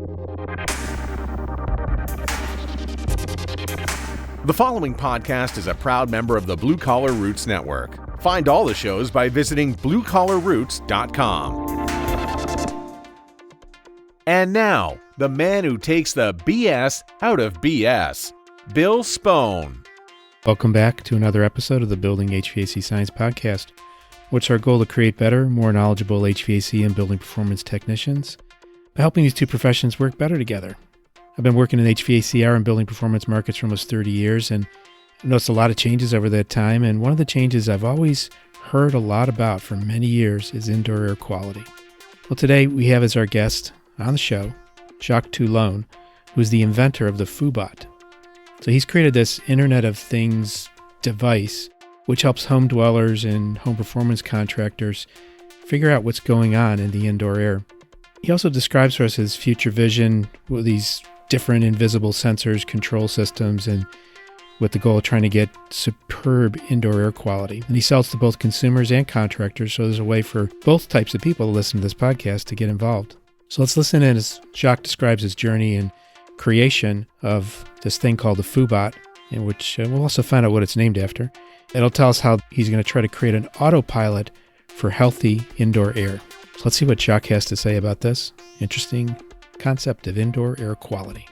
The following podcast is a proud member of the Blue Collar Roots Network. Find all the shows by visiting bluecollarroots.com. And now, the man who takes the BS out of BS, Bill Spohn. Welcome back to another episode of the Building HVAC Science Podcast. What's our goal? To create better, more knowledgeable HVAC and building performance technicians by helping these two professions work better together. I've been working in HVACR and building performance markets for almost 30 years, and I've noticed a lot of changes over that time. And one of the changes I've always heard a lot about for many years is indoor air quality. Well, today we have as our guest on the show, Jacques Touillon, who's the inventor of the foobot. So he's created this Internet of Things device, which helps home dwellers and home performance contractors figure out what's going on in the indoor air. He also describes for us his future vision with these different invisible sensors, control systems, and with the goal of trying to get superb indoor air quality. And he sells to both consumers and contractors, so there's a way for both types of people to listen to this podcast to get involved. So let's listen in as Jacques describes his journey and creation of this thing called the foobot, in which we'll also find out what it's named after. It'll tell us how he's going to try to create an autopilot for healthy indoor air. So let's see what Jacques has to say about this interesting concept of indoor air quality.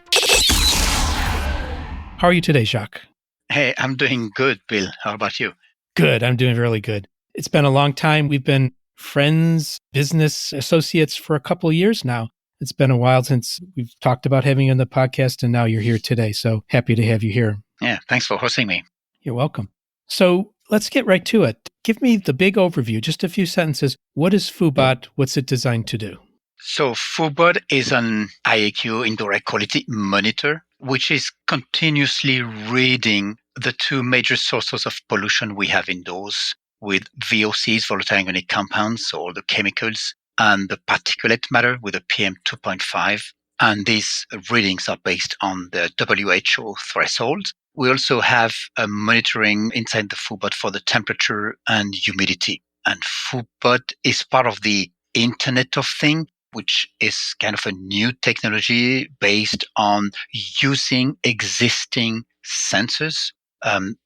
How are you today, Jacques? Hey, I'm doing good, Bill. How about you? Good. I'm doing really good. It's been a long time. We've been friends, business associates for a couple of years now. It's been a while since we've talked about having you on the podcast, and now you're here today. So happy to have you here. Yeah, thanks for hosting me. You're welcome. So let's get right to it. Give me the big overview, just a few sentences. What is foobot? What's it designed to do? So foobot is an IAQ indoor air quality monitor, which is continuously reading the two major sources of pollution we have indoors with VOCs, volatile organic compounds, or the chemicals, and the particulate matter with the PM 2.5. And these readings are based on the WHO threshold. We also have a monitoring inside the foobot for the temperature and humidity. And foobot is part of the Internet of Things, which is kind of a new technology based on using existing sensors,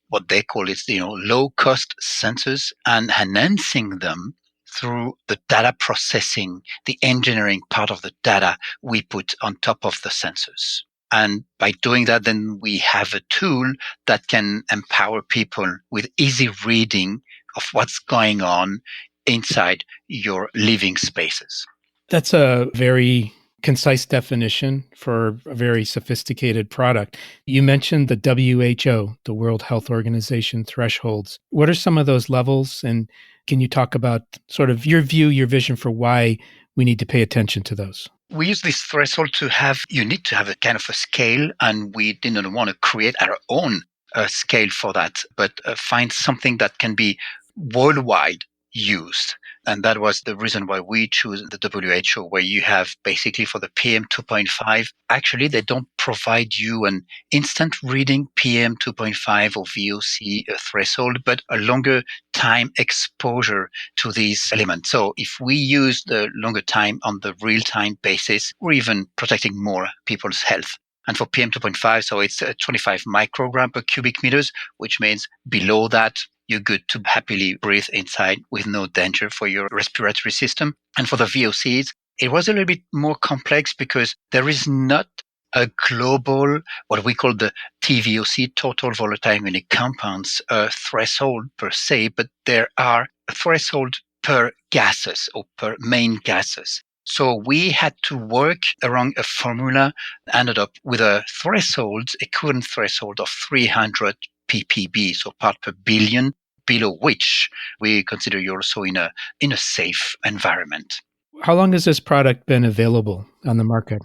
what they call it, low-cost sensors, and enhancing them through the data processing, the engineering part of the data we put on top of the sensors. And by doing that, then we have a tool that can empower people with easy reading of what's going on inside your living spaces. That's a very concise definition for a very sophisticated product. You mentioned the WHO, the World Health Organization thresholds. What are some of those levels? And can you talk about sort of your view, your vision for why we need to pay attention to those? We use this threshold you need to have a kind of a scale, and we didn't want to create our own scale for that, but find something that can be worldwide used. And that was the reason why we choose the WHO, where you have basically for the PM 2.5, actually they don't provide you an instant reading PM 2.5 or VOC threshold, but a longer time exposure to these elements. So if we use the longer time on the real-time basis, we're even protecting more people's health. And for PM 2.5, so it's 25 microgram per cubic meters, which means below that, you're good to happily breathe inside with no danger for your respiratory system. And for the VOCs, it was a little bit more complex because there is not a global, what we call the TVOC, total volatile organic compounds threshold per se, but there are a threshold per gases or per main gases. So we had to work around a formula, ended up with a equivalent threshold of 300 ppb, so part per billion, below which we consider you're also in a safe environment. How long has this product been available on the market?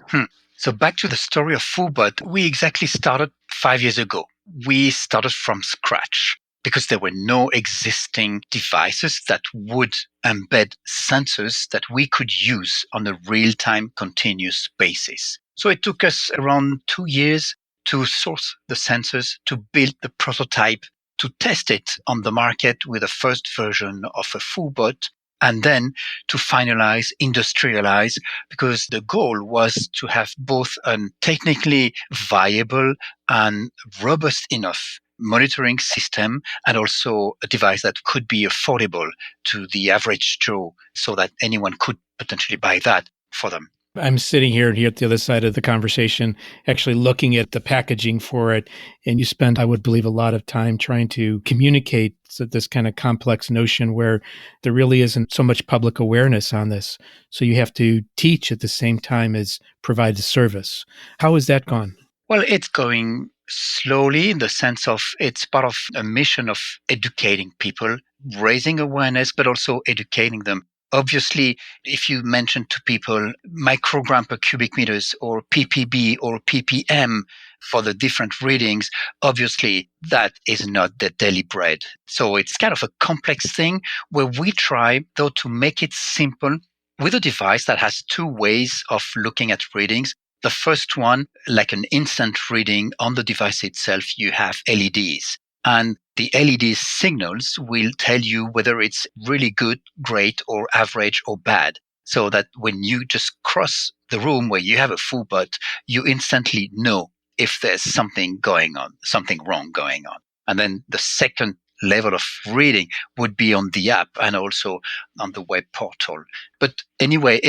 So back to the story of foobot, we exactly started 5 years ago. We started from scratch because there were no existing devices that would embed sensors that we could use on a real-time continuous basis. So it took us around 2 years to source the sensors, to build the prototype, to test it on the market with a first version of a foobot, and then to finalize, industrialize, because the goal was to have both a technically viable and robust enough monitoring system and also a device that could be affordable to the average Joe so that anyone could potentially buy that for them. I'm sitting here at the other side of the conversation, actually looking at the packaging for it. And you spend, I would believe, a lot of time trying to communicate this kind of complex notion where there really isn't so much public awareness on this. So you have to teach at the same time as provide the service. How has that gone? Well, it's going slowly in the sense of it's part of a mission of educating people, raising awareness, but also educating them. Obviously, if you mention to people microgram per cubic meters or ppb or ppm for the different readings, obviously that is not the daily bread. So it's kind of a complex thing where we try, though, to make it simple with a device that has two ways of looking at readings. The first one, like an instant reading on the device itself, you have LEDs. And the LED signals will tell you whether it's really good, great, or average or bad. So that when you just cross the room where you have a foobot, you instantly know if there's something going on, something wrong going on. And then the second level of reading would be on the app and also on the web portal. But anyway,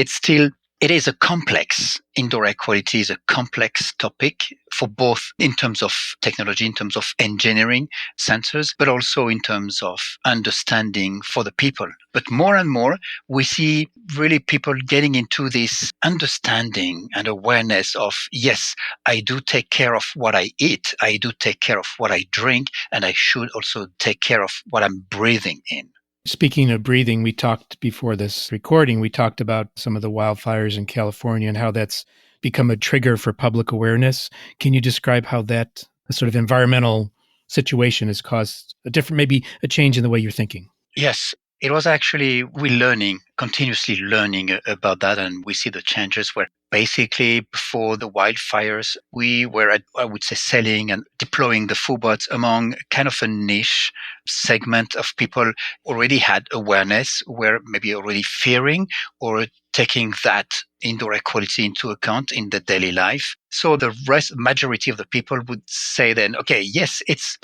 it is a complex, indoor air quality is a complex topic for both in terms of technology, in terms of engineering sensors, but also in terms of understanding for the people. But more and more, we see really people getting into this understanding and awareness of, yes, I do take care of what I eat, I do take care of what I drink, and I should also take care of what I'm breathing in. Speaking of breathing, we talked before this recording, we talked about some of the wildfires in California and how that's become a trigger for public awareness. Can you describe how that sort of environmental situation has caused maybe a change in the way you're thinking? Yes, it was actually continuously learning about that. And we see the changes where basically before the wildfires, we were, I would say, selling and deploying the foobots among kind of a niche segment of people already had awareness, were maybe already fearing or taking that indoor air quality into account in their daily life. So the majority of the people would say then, okay, yes, it's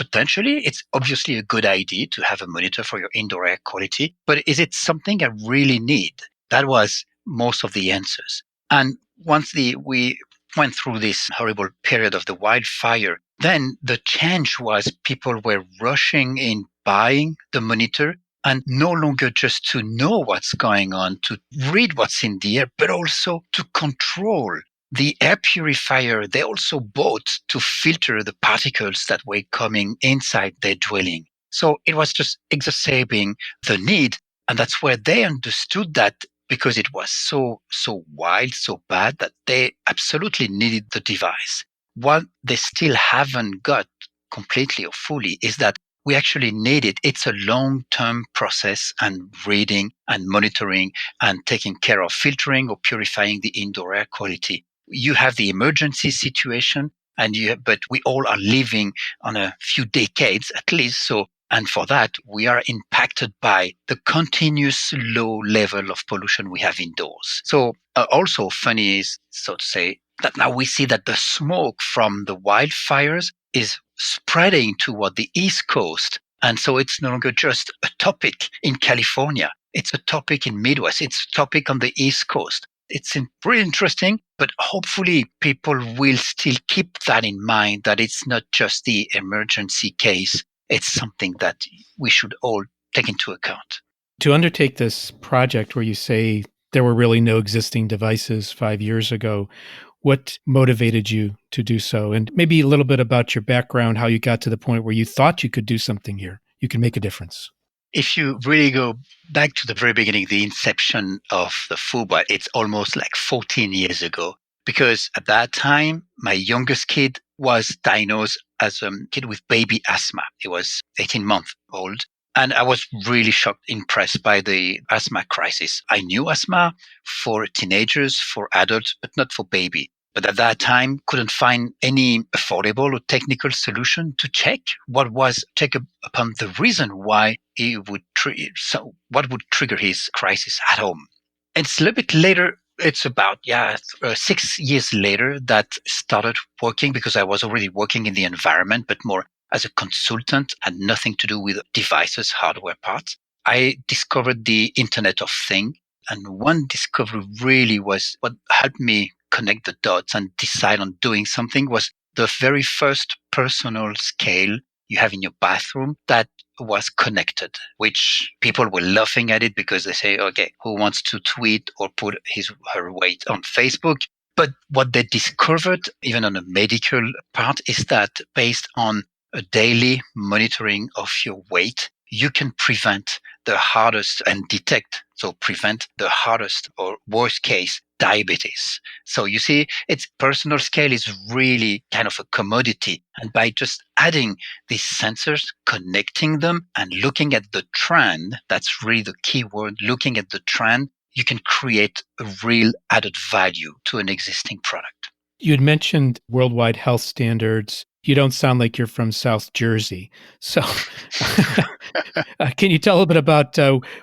obviously a good idea to have a monitor for your indoor air quality, but is it something I really need? That was most of the answers. And once we went through this horrible period of the wildfire, then the change was people were rushing in buying the monitor and no longer just to know what's going on, to read what's in the air, but also to control the air purifier. They also bought to filter the particles that were coming inside their dwelling. So it was just exacerbating the need. And that's where they understood that because it was so wild, so bad that they absolutely needed the device. What they still haven't got completely or fully is that we actually need it. It's a long-term process and reading and monitoring and taking care of filtering or purifying the indoor air quality. You have the emergency situation but we all are living on a few decades at least. And for that, we are impacted by the continuous low level of pollution we have indoors. So also funny is, so to say, that now we see that the smoke from the wildfires is spreading toward the East Coast. And so it's no longer just a topic in California. It's a topic in Midwest. It's a topic on the East Coast. It's pretty interesting, but hopefully people will still keep that in mind, that it's not just the emergency case. It's something that we should all take into account. To undertake this project where you say there were really no existing devices 5 years ago, what motivated you to do so? And maybe a little bit about your background, how you got to the point where you thought you could do something here, you can make a difference. If you really go back to the very beginning, the inception of the foobot, it's almost like 14 years ago. Because at that time, my youngest kid was diagnosed as a kid with baby asthma. He was 18 months old. And I was really shocked, impressed by the asthma crisis. I knew asthma for teenagers, for adults, but not for baby. but at that time couldn't find any affordable or technical solution to check upon the reason why he would what would trigger his crisis at home. And it's a little bit later. It's about 6 years later that started working, because I was already working in the environment, but more as a consultant, had nothing to do with devices, hardware parts. I discovered the Internet of Things. And one discovery really was what helped me connect the dots and decide on doing something was the very first personal scale you have in your bathroom that was connected, which people were laughing at it because they say, okay, who wants to tweet or put her weight on Facebook? But what they discovered, even on a medical part, is that based on a daily monitoring of your weight, you can prevent the hardest and prevent the hardest or worst case diabetes. So you see, its personal scale is really kind of a commodity. And by just adding these sensors, connecting them and looking at the trend, that's really the key word, looking at the trend, you can create a real added value to an existing product. You had mentioned worldwide health standards. You don't sound like you're from South Jersey. So can you tell a bit about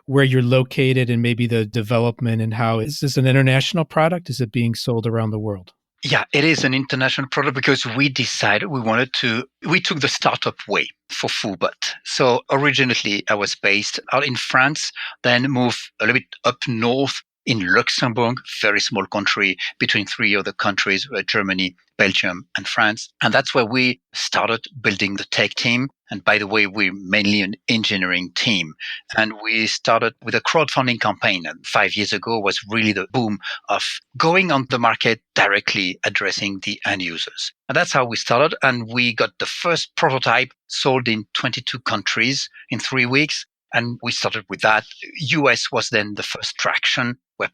where you're located and maybe the development and how is this an international product? Is it being sold around the world? Yeah, it is an international product because we decided we took the startup way for foobot. So originally I was based out in France, then moved a little bit up north in Luxembourg, very small country between three other countries, Germany, Belgium, and France. And that's where we started building the tech team. And by the way, we're mainly an engineering team. And we started with a crowdfunding campaign. And 5 years ago was really the boom of going on the market directly addressing the end users. And that's how we started. And we got the first prototype sold in 22 countries in 3 weeks. And we started with that. US was then the first traction where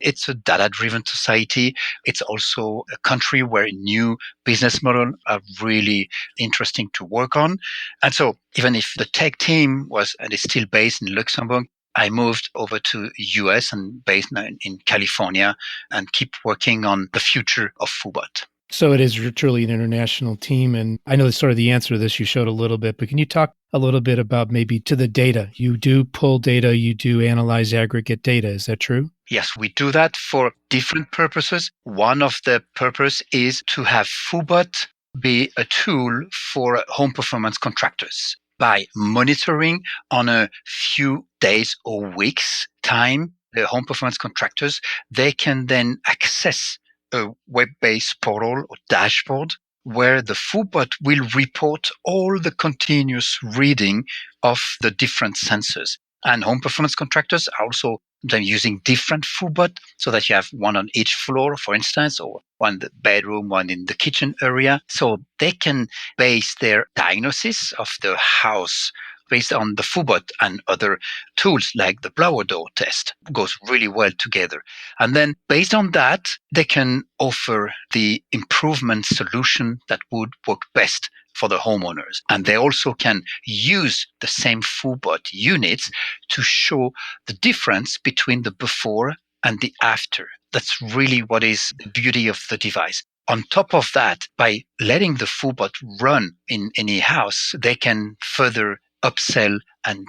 it's a data-driven society. It's also a country where new business models are really interesting to work on. And so even if the tech team was and is still based in Luxembourg, I moved over to US and based now in California and keep working on the future of foobot. So it is truly an international team. And I know sort of the answer to this you showed a little bit, but can you talk a little bit about maybe to the data? You do pull data, you do analyze aggregate data. Is that true? Yes, we do that for different purposes. One of the purpose is to have foobot be a tool for home performance contractors. By monitoring on a few days or weeks time, the home performance contractors, they can then access a web-based portal or dashboard where the foobot will report all the continuous reading of the different sensors. And home performance contractors are also sometimes using different foobot so that you have one on each floor, for instance, or one in the bedroom, one in the kitchen area. So they can base their diagnosis of the house based on the foobot and other tools like the blower door test. Goes really well together. And then based on that, they can offer the improvement solution that would work best for the homeowners. And they also can use the same foobot units to show the difference between the before and the after. That's really what is the beauty of the device. On top of that, by letting the foobot run in any house, they can further upsell and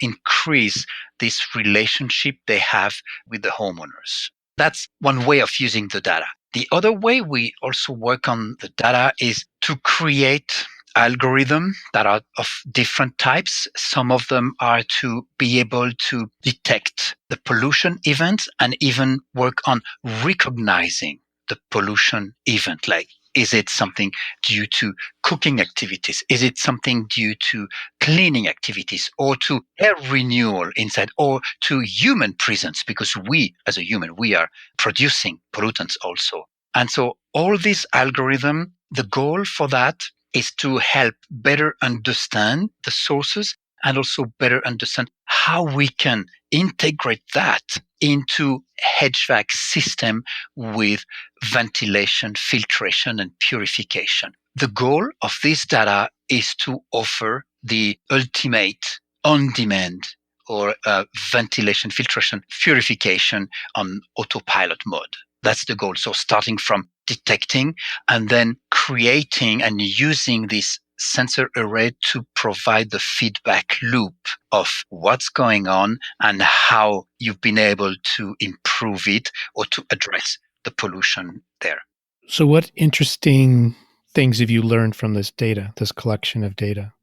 increase this relationship they have with the homeowners. That's one way of using the data. The other way we also work on the data is to create algorithms that are of different types. Some of them are to be able to detect the pollution events and even work on recognizing the pollution event. Like, is it something due to cooking activities? Is it something due to cleaning activities or to air renewal inside or to human presence? Because we, as a human, we are producing pollutants also. And so all these algorithms, the goal for that is to help better understand the sources and also better understand how we can integrate that into HVAC system with ventilation, filtration, and purification. The goal of this data is to offer the ultimate on-demand or ventilation, filtration, purification on autopilot mode. That's the goal. So starting from detecting and then creating and using this sensor array to provide the feedback loop of what's going on and how you've been able to improve it or to address the pollution there. So, what interesting things have you learned from this data, this collection of data?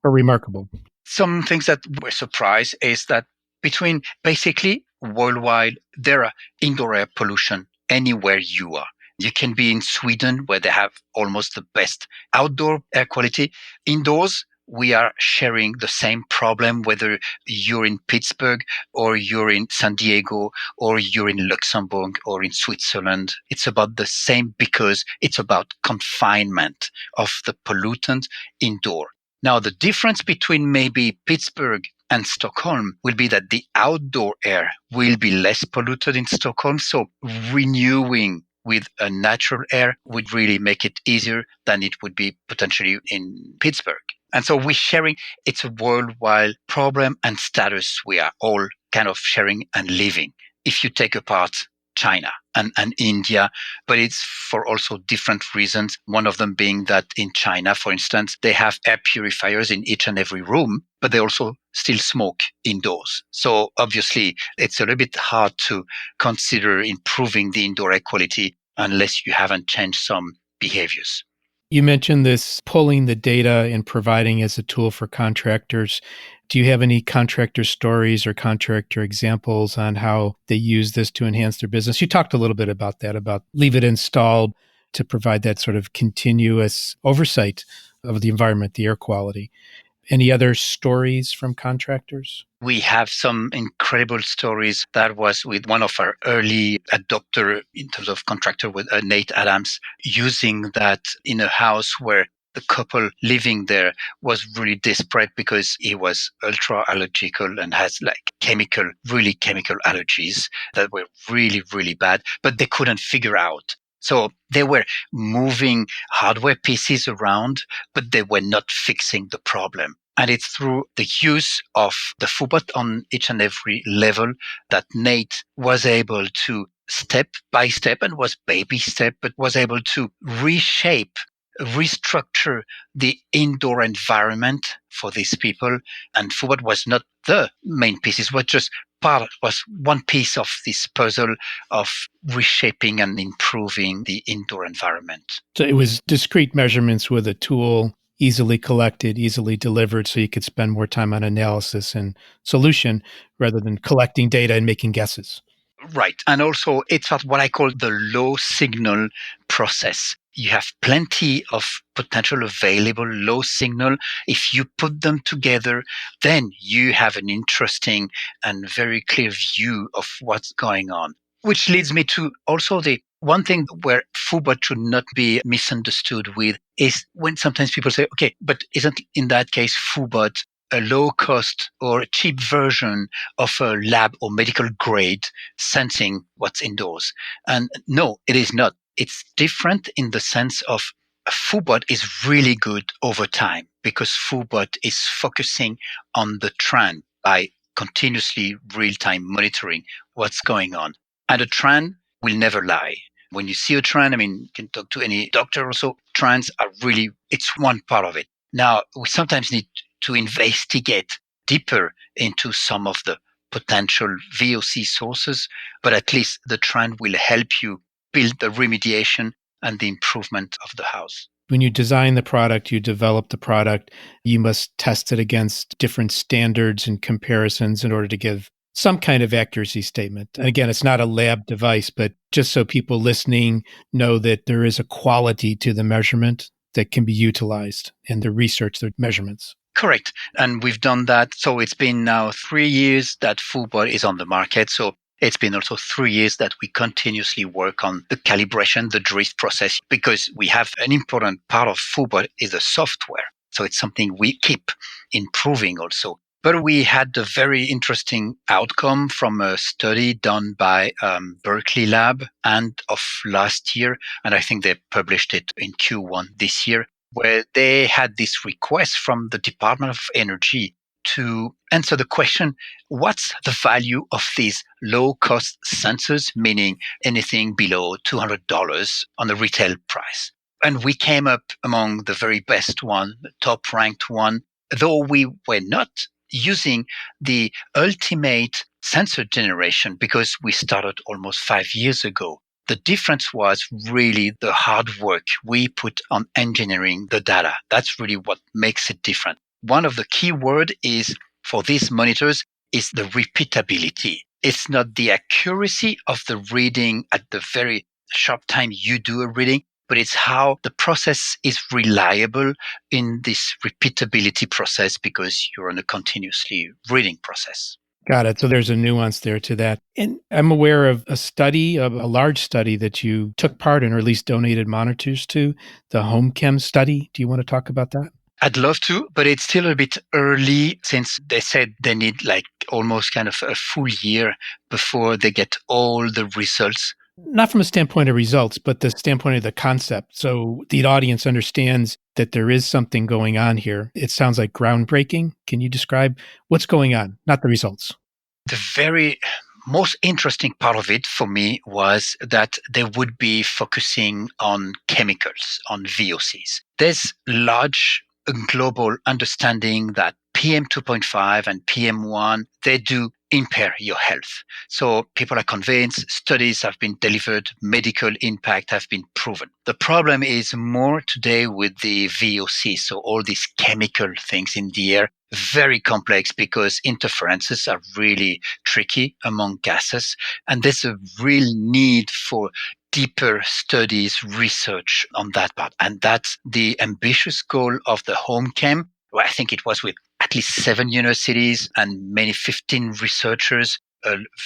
Or remarkable? Some things that were surprised is that between basically worldwide, there are indoor air pollution anywhere you are. You can be in Sweden where they have almost the best outdoor air quality. Indoors, we are sharing the same problem, whether you're in Pittsburgh or you're in San Diego or you're in Luxembourg or in Switzerland. It's about the same because it's about confinement of the pollutant indoor. Now, the difference between maybe Pittsburgh and Stockholm will be that the outdoor air will be less polluted in Stockholm. So renewing with a natural air would really make it easier than it would be potentially in Pittsburgh. And so we're sharing, it's a worldwide problem and status we are all kind of sharing and living. If you take apart China and India, but it's for also different reasons. One of them being that in China, for instance, they have air purifiers in each and every room, but they also still smoke indoors. So obviously, it's a little bit hard to consider improving the indoor air quality unless you haven't changed some behaviors. You mentioned this pulling the data and providing as a tool for contractors. Do you have any contractor stories or contractor examples on how they use this to enhance their business? You talked a little bit about that, about leave it installed to provide that sort of continuous oversight of the environment, the air quality. Any other stories from contractors? We have some incredible stories. That was with one of our early adopter in terms of contractor with Nate Adams, using that in a house where the couple living there was really desperate because he was ultra allergical and has like chemical allergies that were really, really bad, but they couldn't figure out. So they were moving hardware pieces around, but they were not fixing the problem. And it's through the use of the foobot on each and every level that Nate was able to step by step, and was baby step, but was able to reshape, restructure the indoor environment for these people. And foobot was not the main piece. It was just was one piece of this puzzle of reshaping and improving the indoor environment. So it was discrete measurements with a tool, easily collected, easily delivered, so you could spend more time on analysis and solution rather than collecting data and making guesses. Right. And also it's what I call the low signal process. You have plenty of potential available low signal. If you put them together, then you have an interesting and very clear view of what's going on. Which leads me to also the one thing where foobot should not be misunderstood with is when sometimes people say, okay, but isn't in that case foobot a low cost or a cheap version of a lab or medical grade sensing what's indoors? And no, it is not. It's different in the sense of foobot is really good over time because foobot is focusing on the trend by continuously real-time monitoring what's going on. And a trend will never lie. When you see a trend, I mean, you can talk to any doctor also, trends are really, it's one part of it. Now, we sometimes need to investigate deeper into some of the potential VOC sources, but at least the trend will help you build the remediation and the improvement of the house. When you design the product, you develop the product, you must test it against different standards and comparisons in order to give some kind of accuracy statement. And again, it's not a lab device, but just so people listening know that there is a quality to the measurement that can be utilized in the research, the measurements. Correct. And we've done that. So it's been now 3 years that foobot is on the market. So it's been also 3 years that we continuously work on the calibration, the drift process, because we have an important part of foobot is the software. So it's something we keep improving also. But we had a very interesting outcome from a study done by Berkeley Lab end of last year. And I think they published it in Q1 this year, where they had this request from the Department of Energy to answer the question, what's the value of these low-cost sensors, meaning anything below $200 on the retail price? And we came up among the very best one, the top-ranked one, though we were not using the ultimate sensor generation because we started almost 5 years ago. The difference was really the hard work we put on engineering the data. That's really what makes it different. One of the key words is for these monitors is the repeatability. It's not the accuracy of the reading at the very sharp time you do a reading, but it's how the process is reliable in this repeatability process because you're in a continuously reading process. Got it. So there's a nuance there to that. And I'm aware of a study, of a large study that you took part in, or at least donated monitors to, the Home Chem study. Do you want to talk about that? I'd love to, but it's still a bit early since they said they need like almost kind of a full year before they get all the results. Not from a standpoint of results, but the standpoint of the concept. So the audience understands that there is something going on here. It sounds like groundbreaking. Can you describe what's going on, not the results? The very most interesting part of it for me was that they would be focusing on chemicals, on VOCs. There's large global understanding that PM 2.5 and PM1, they do impair your health. So people are convinced, studies have been delivered, medical impact have been proven. The problem is more today with the VOC, so all these chemical things in the air, very complex because interferences are really tricky among gases. And there's a real need for deeper studies, research on that part. And that's the ambitious goal of the Home Chem. Well, I think it was with at least 7 universities and many 15 researchers,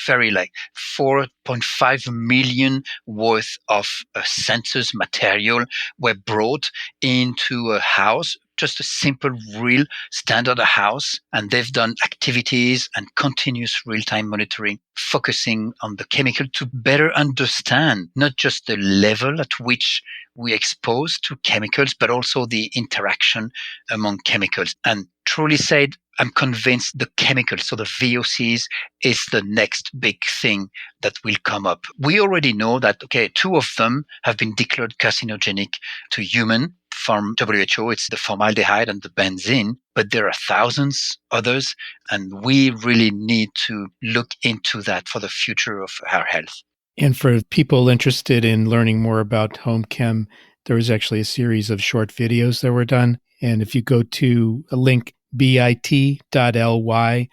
very like 4.5 million worth of sensors material were brought into a house, just a simple real standard house. And they've done activities and continuous real-time monitoring, focusing on the chemical to better understand not just the level at which we expose to chemicals, but also the interaction among chemicals. And truly said, I'm convinced the chemicals, so the VOCs, is the next big thing that will come up. We already know that, 2 of them have been declared carcinogenic to human from WHO. It's the formaldehyde and the benzene, but there are thousands others, and we really need to look into that for the future of our health. And for people interested in learning more about Home Chem, there was actually a series of short videos that were done. And if you go to a link, bit.ly/home,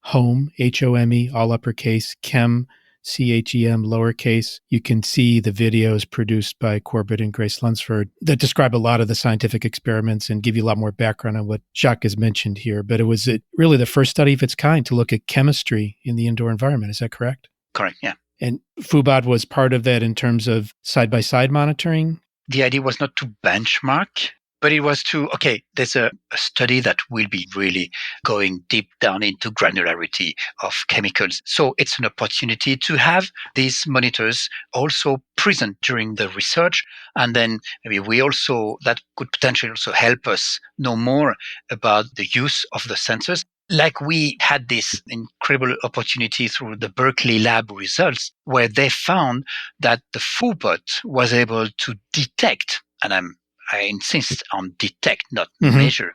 HOME, all uppercase, chem, CHEM, lowercase, you can see the videos produced by Corbett and Grace Lunsford that describe a lot of the scientific experiments and give you a lot more background on what Jacques has mentioned here. But it was really the first study of its kind to look at chemistry in the indoor environment. Is that correct? Correct, yeah. And foobot was part of that in terms of side-by-side monitoring? The idea was not to benchmark, but it was to, there's a study that will be really going deep down into granularity of chemicals. So it's an opportunity to have these monitors also present during the research. And then maybe that could potentially also help us know more about the use of the sensors. Like we had this incredible opportunity through the Berkeley lab results where they found that the foobot was able to detect, and I insist on detect, not measure,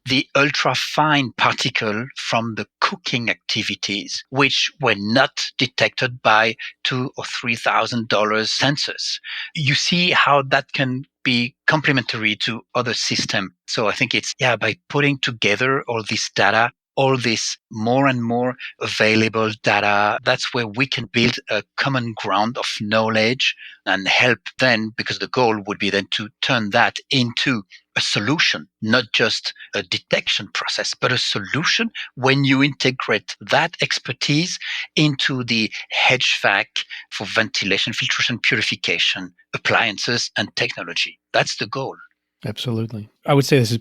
the ultra-fine particle from the cooking activities, which were not detected by $2,000 or $3,000 sensors. You see how that can be complementary to other systems. So I think it's, by putting together all this data, all this more and more available data, that's where we can build a common ground of knowledge and help then, because the goal would be then to turn that into a solution, not just a detection process, but a solution when you integrate that expertise into the HVAC for ventilation, filtration, purification, appliances, and technology. That's the goal. Absolutely. I would say it's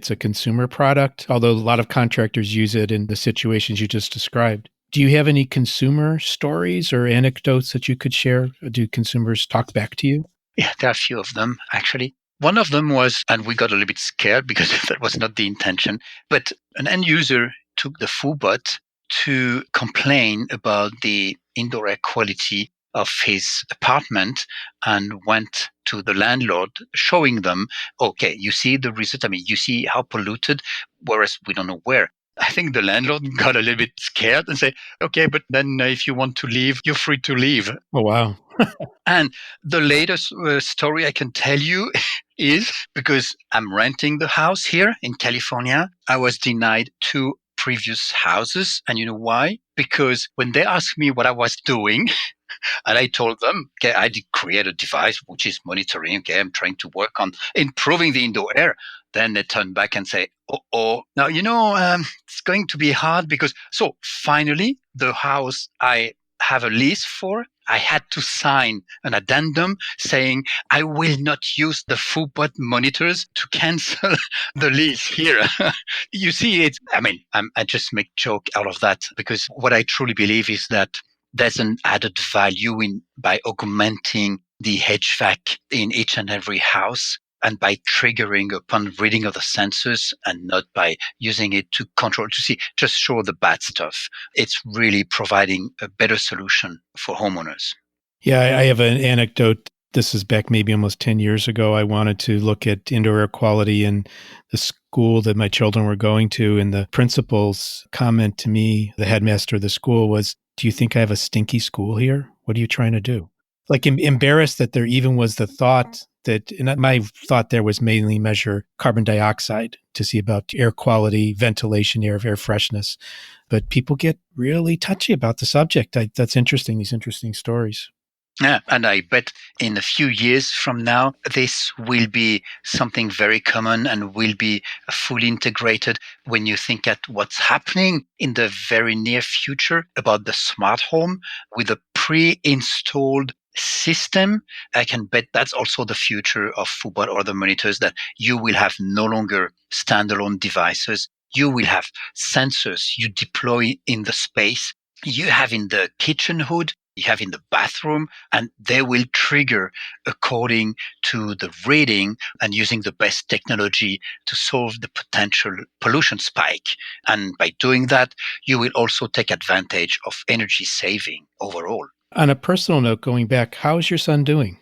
a consumer product, although a lot of contractors use it in the situations you just described. Do you have any consumer stories or anecdotes that you could share? Do consumers talk back to you? Yeah, there are a few of them, actually. One of them was, and we got a little bit scared because that was not the intention, but an end user took the foobot to complain about the indoor air quality of his apartment and went to the landlord showing them, okay, you see the result. I mean, you see how polluted, whereas we don't know where. I think the landlord got a little bit scared and said, okay, but then if you want to leave, you're free to leave. Oh, wow. And the latest story I can tell you is because I'm renting the house here in California, I was denied two previous houses. And you know why? Because when they asked me what I was doing, and I told them, okay, I did create a device which is monitoring. Okay, I'm trying to work on improving the indoor air. Then they turn back and say, now, it's going to be hard because, so finally, the house I have a lease for, I had to sign an addendum saying I will not use the foobot monitors to cancel the lease here. You see, I just make joke out of that because what I truly believe is that there's an added value in by augmenting the HVAC in each and every house and by triggering upon reading of the sensors and not by using it to control, to see, just show the bad stuff. It's really providing a better solution for homeowners. Yeah, I have an anecdote. This is back maybe almost 10 years ago. I wanted to look at indoor air quality in the school that my children were going to. And the principal's comment to me, the headmaster of the school, was, "Do you think I have a stinky school here? What are you trying to do?" Like embarrassed that there even was the thought that, and my thought there was mainly measure carbon dioxide to see about air quality, ventilation, air freshness. But people get really touchy about the subject. That's interesting, these interesting stories. Yeah, and I bet in a few years from now, this will be something very common and will be fully integrated when you think at what's happening in the very near future about the smart home with a pre-installed system. I can bet that's also the future of foobot or the monitors, that you will have no longer standalone devices. You will have sensors you deploy in the space. You have in the kitchen hood, you have in the bathroom, and they will trigger according to the reading and using the best technology to solve the potential pollution spike. And by doing that, you will also take advantage of energy saving overall. On a personal note, going back, how is your son doing?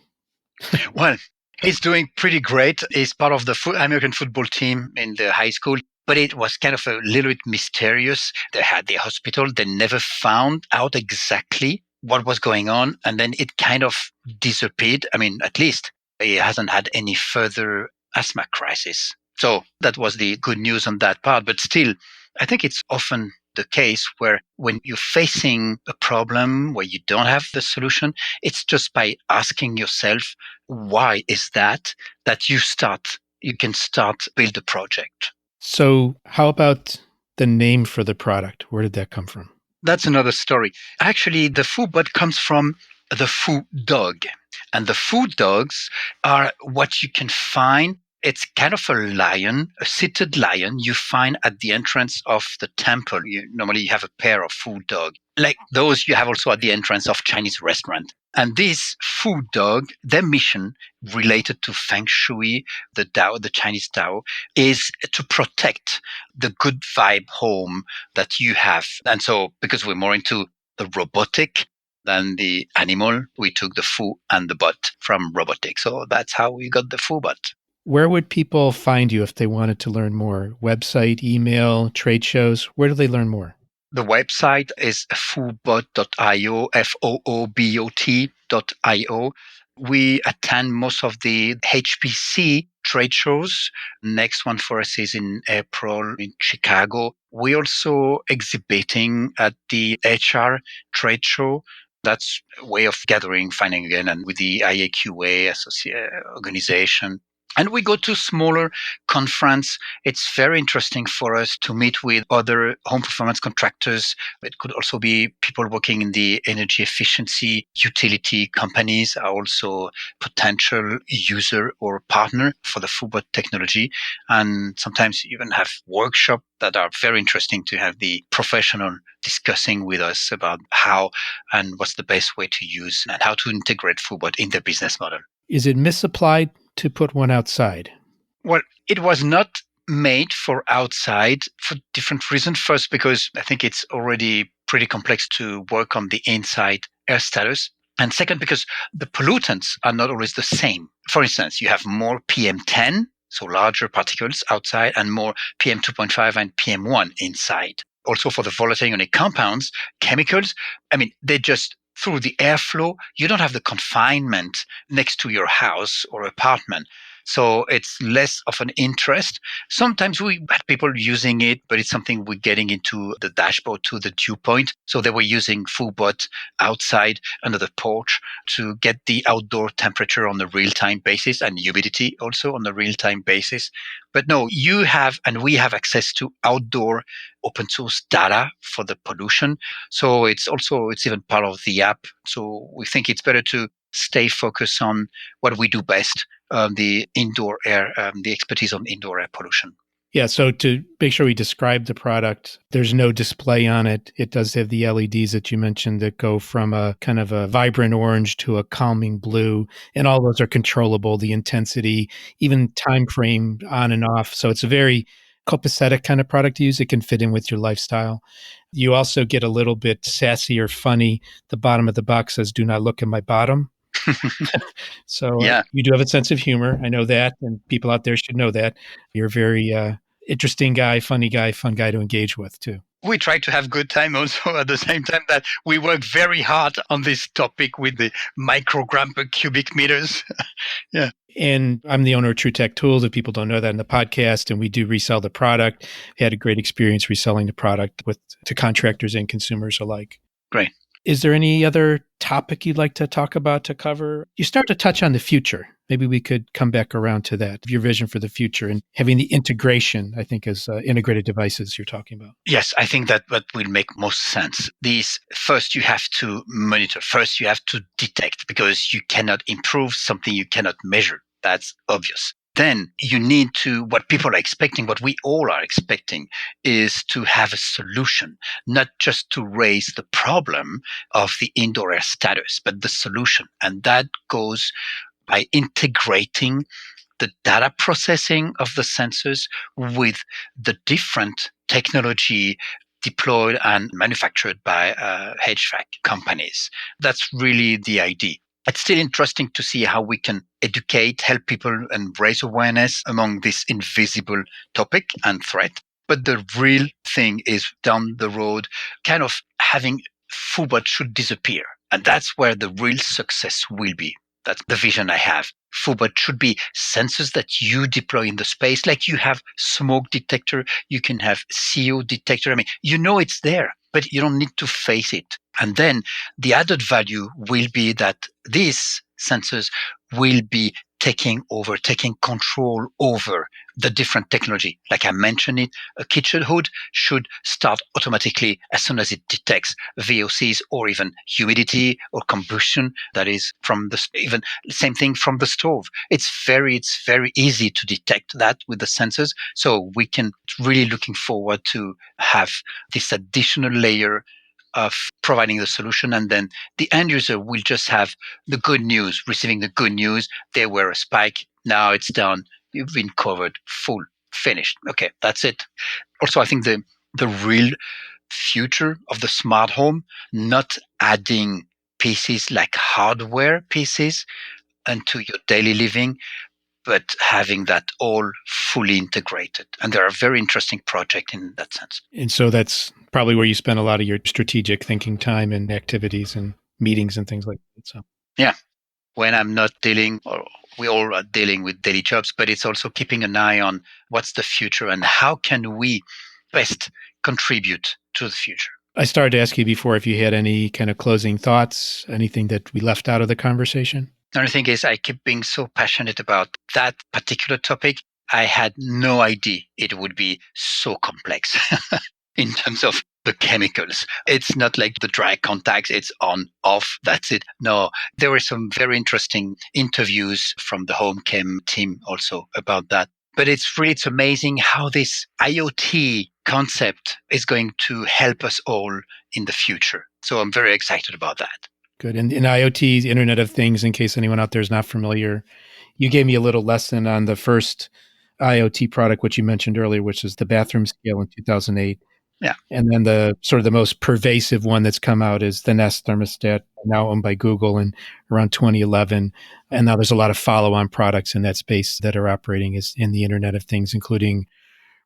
Well, he's doing pretty great. He's part of the American football team in the high school. But it was kind of a little bit mysterious. They had the hospital. They never found out exactly what was going on. And then it kind of disappeared. I mean, at least he hasn't had any further asthma crisis. So that was the good news on that part. But still, I think it's often the case where when you're facing a problem where you don't have the solution, it's just by asking yourself, why is that you can start build a project. So how about the name for the product? Where did that come from? That's another story. Actually, the foobot comes from the foo dog. And the foo dogs are what you can find. It's kind of a lion, a seated lion you find at the entrance of the temple. Normally you have a pair of foo dog. Like those you have also at the entrance of Chinese restaurant. And this foo dog, their mission related to Feng Shui, the Tao, the Chinese Tao, is to protect the good vibe home that you have. And so because we're more into the robotic than the animal, we took the foo and the bot from robotic. So that's how we got the foobot. Where would people find you if they wanted to learn more? Website, email, trade shows? Where do they learn more? The website is foobot.io, foobot.io. We attend most of the HPC trade shows. Next one for us is in April in Chicago. We're also exhibiting at the HR trade show. That's a way of gathering, finding again, and with the IAQA organization. And we go to smaller conference. It's very interesting for us to meet with other home performance contractors. It could also be people working in the energy efficiency utility companies are also potential user or partner for the foobot technology. And sometimes even have workshops that are very interesting to have the professional discussing with us about how and what's the best way to use and how to integrate foobot in their business model. Is it misapplied to put one outside? Well, it was not made for outside for different reasons. First, because I think it's already pretty complex to work on the inside air status. And second, because the pollutants are not always the same. For instance, you have more PM10, so larger particles outside, and more PM2.5 and PM1 inside. Also for the volatile organic compounds, chemicals, they just through the airflow, you don't have the confinement next to your house or apartment. So it's less of an interest. Sometimes we had people using it, but it's something we're getting into the dashboard to the dew point. So they were using foobot outside under the porch to get the outdoor temperature on a real-time basis and humidity also on a real-time basis. But no, you have and we have access to outdoor open source data for the pollution. So it's even part of the app. So we think it's better to stay focused on what we do best, the indoor air, the expertise on indoor air pollution. Yeah, so to make sure we describe the product, there's no display on it. It does have the LEDs that you mentioned that go from a kind of a vibrant orange to a calming blue, and all those are controllable, the intensity, even time frame on and off. So it's a very copacetic kind of product to use. It can fit in with your lifestyle. You also get a little bit sassy or funny. The bottom of the box says, "Do not look at my bottom." So Yeah. you do have a sense of humor. I know that, and people out there should know that. You're a very interesting guy, fun guy to engage with too. We try to have good time also at the same time that we work very hard on this topic with the microgram per cubic meters. Yeah. And I'm the owner of True Tech Tools, if people don't know that in the podcast, and we do resell the product. We had a great experience reselling the product to contractors and consumers alike. Great. Is there any other topic you'd like to talk about, to cover? You start to touch on the future. Maybe we could come back around to that, your vision for the future and having the integration, I think, as integrated devices you're talking about. Yes, I think that will make most sense. These first you have to monitor. First you have to detect, because you cannot improve something you cannot measure. That's obvious. Then you need to, what people are expecting, what we all are expecting, is to have a solution, not just to raise the problem of the indoor air status, but the solution. And that goes by integrating the data processing of the sensors with the different technology deployed and manufactured by HVAC companies. That's really the idea. It's still interesting to see how we can educate, help people, and raise awareness among this invisible topic and threat. But the real thing is down the road, kind of having foobot should disappear. And that's where the real success will be. That's the vision I have. foobot should be sensors that you deploy in the space, like you have smoke detector, you can have CO detector. You know it's there, but you don't need to face it. And then the added value will be that these sensors will be taking control over the different technology. Like I mentioned it, a kitchen hood should start automatically as soon as it detects VOCs or even humidity or combustion that is from even same thing from the stove. It's very easy to detect that with the sensors. So we can really looking forward to have this additional layer of providing the solution, and then the end user will just have the good news, receiving the good news. There were a spike. Now it's done. You've been covered, full, finished. Okay, that's it. Also, I think the real future of the smart home, not adding pieces like hardware pieces into your daily living, but having that all fully integrated. And there are very interesting projects in that sense. And so that's probably where you spend a lot of your strategic thinking time and activities and meetings and things like that. So yeah, when I'm not dealing, or we all are dealing with daily jobs, but it's also keeping an eye on what's the future and how can we best contribute to the future. I started to ask you before if you had any kind of closing thoughts, anything that we left out of the conversation. The only thing is I keep being so passionate about that particular topic. I had no idea it would be so complex in terms of the chemicals. It's not like the dry contacts, it's on, off, that's it. No, there were some very interesting interviews from the Home Chem team also about that. But it's amazing how this IoT concept is going to help us all in the future. So I'm very excited about that. Good. And in IoT, Internet of Things, in case anyone out there is not familiar, you gave me a little lesson on the first IoT product, which you mentioned earlier, which is the bathroom scale in 2008. Yeah. And then the sort of the most pervasive one that's come out is the Nest thermostat, now owned by Google in around 2011. And now there's a lot of follow-on products in that space that are operating as in the Internet of Things, including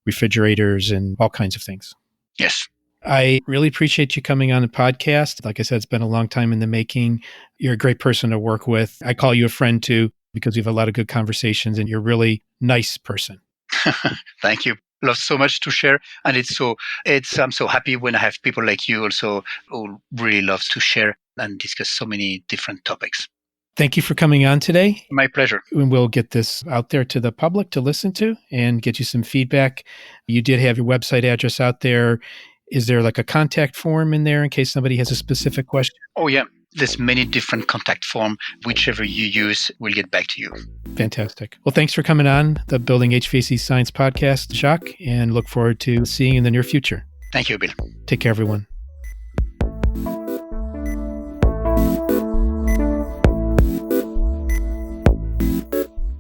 refrigerators and all kinds of things. Yes. I really appreciate you coming on the podcast. Like I said, it's been a long time in the making. You're a great person to work with. I call you a friend too, because we have a lot of good conversations and you're a really nice person. Thank you. Love so much to share. And I'm so happy when I have people like you also who really loves to share and discuss so many different topics. Thank you for coming on today. My pleasure. And we'll get this out there to the public to listen to and get you some feedback. You did have your website address out there. Is there like a contact form in there in case somebody has a specific question? Oh, yeah. There's many different contact forms. Whichever you use, we'll get back to you. Fantastic. Well, thanks for coming on the Building HVAC Science podcast, Jacques, and look forward to seeing you in the near future. Thank you, Bill. Take care, everyone.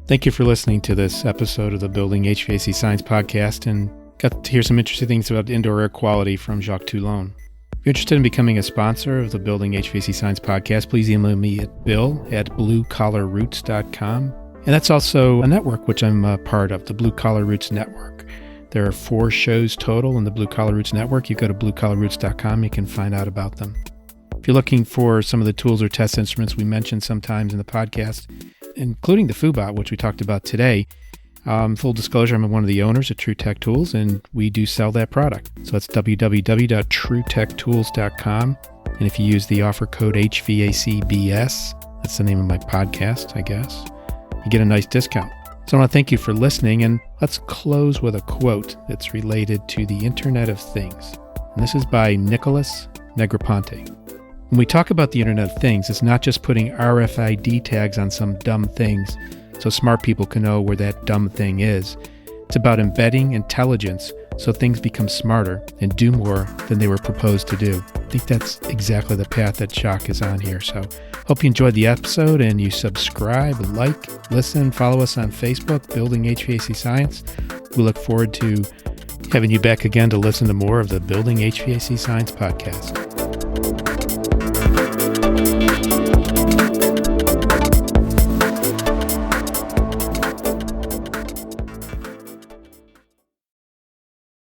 Thank you for listening to this episode of the Building HVAC Science podcast and got to hear some interesting things about indoor air quality from Jacques Touillon. If you're interested in becoming a sponsor of the Building HVAC Science podcast, please email me at bill@bluecollarroots.com. And that's also a network which I'm a part of, the Blue Collar Roots Network. There are 4 shows total in the Blue Collar Roots Network. You go to bluecollarroots.com, you can find out about them. If you're looking for some of the tools or test instruments we mentioned sometimes in the podcast, including the foobot, which we talked about today, full disclosure, I'm one of the owners of TrueTech Tools, and we do sell that product. So it's www.truetechtools.com. And if you use the offer code HVACBS, that's the name of my podcast, I guess, you get a nice discount. So I want to thank you for listening, and let's close with a quote that's related to the Internet of Things. And this is by Nicholas Negroponte. When we talk about the Internet of Things, it's not just putting RFID tags on some dumb things so smart people can know where that dumb thing is. It's about embedding intelligence so things become smarter and do more than they were proposed to do. I think that's exactly the path that Jacques is on here. So hope you enjoyed the episode and you subscribe, like, listen, follow us on Facebook, Building HVAC Science. We look forward to having you back again to listen to more of the Building HVAC Science podcast.